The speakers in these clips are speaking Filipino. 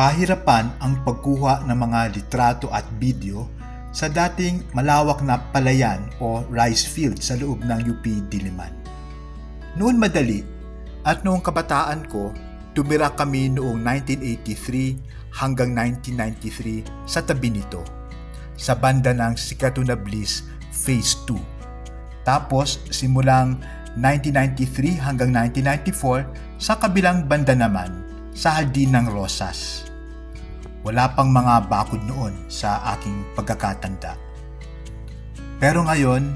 Pahirapan ang pagkuha ng mga litrato at video sa dating malawak na palayan o rice field sa loob ng UP Diliman. Noon madali at noong kabataan ko, tumira kami noong 1983 hanggang 1993 sa tabi nito, sa banda ng Sikatuna Bliss Phase 2. Tapos simulang 1993 hanggang 1994 sa kabilang banda naman sa Hardin ng Rosas. Wala pang mga bakod noon sa aking pagkakatanda. Pero ngayon,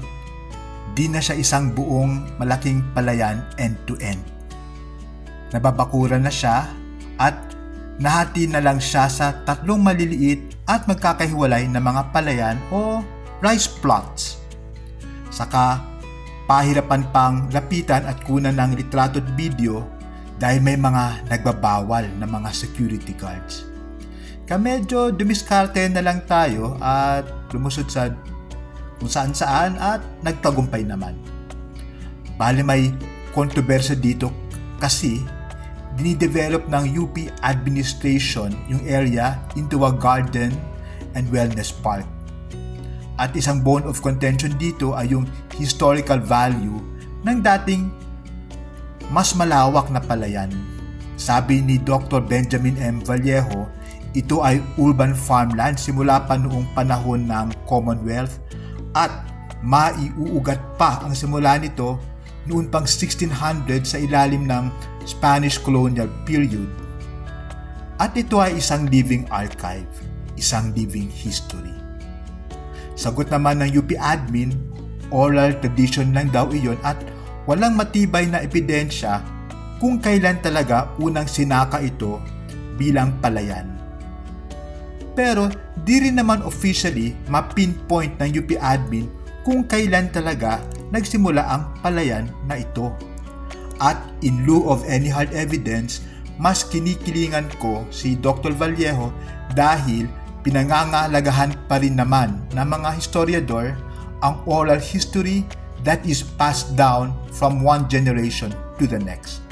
di na siya isang buong malaking palayan end-to-end. Nababakuran na siya at nahati na lang siya sa tatlong maliliit at magkakahiwalay na mga palayan o rice plots. Saka pahirapan pang lapitan at kunan ng litrato at video dahil may mga nagbabawal na mga security guards. Medyo dumiskarte na lang tayo at lumusod sa kung saan-saan at nagtagumpay naman. Bali may kontrobersya dito kasi dinidevelop ng UP administration yung area into a garden and wellness park. At isang bone of contention dito ay yung historical value ng dating mas malawak na palayan. Sabi ni Dr. Benjamin M. Vallejo, ito ay urban farmland simula pa noong panahon ng Commonwealth at maiuugat pa ang simula nito noon pang 1600 sa ilalim ng Spanish colonial period. At ito ay isang living archive, isang living history. Sagot naman ng UP admin, oral tradition lang daw iyon at walang matibay na ebidensya kung kailan talaga unang sinaka ito bilang palayan. Pero di rin naman officially ma-pinpoint ng UP admin kung kailan talaga nagsimula ang palayan na ito. At in lieu of any hard evidence, mas kinikilingan ko si Dr. Vallejo dahil pinangangalagahan pa rin naman ng mga historiador ang oral history that is passed down from one generation to the next.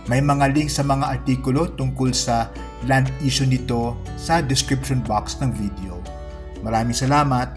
May mga link sa mga artikulo tungkol sa land issue nito sa description box ng video. Maraming salamat!